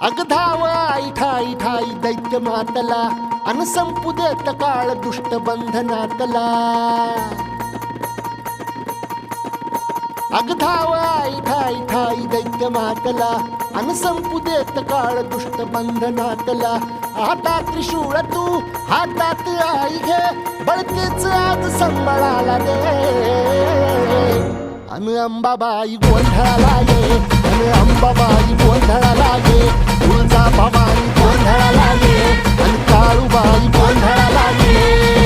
अग धाव आई ठाई ठाई दैत्य मातला अन संपू देत काळ दुष्ट बंधनातला अग धाव आई ठाई ठाई दैत्य मातला अन संपू देत काळ दुष्ट बंधनातला आता त्रिशूळ तू हातात आई घे बळतेच आज संबळाला दे अन अंबाबाई गोंधळाला ये अन अंबाबाई गोंधळाला ये तुळजा भवानी गोंधळाला ये अन काळूबाई गोंधळाला ये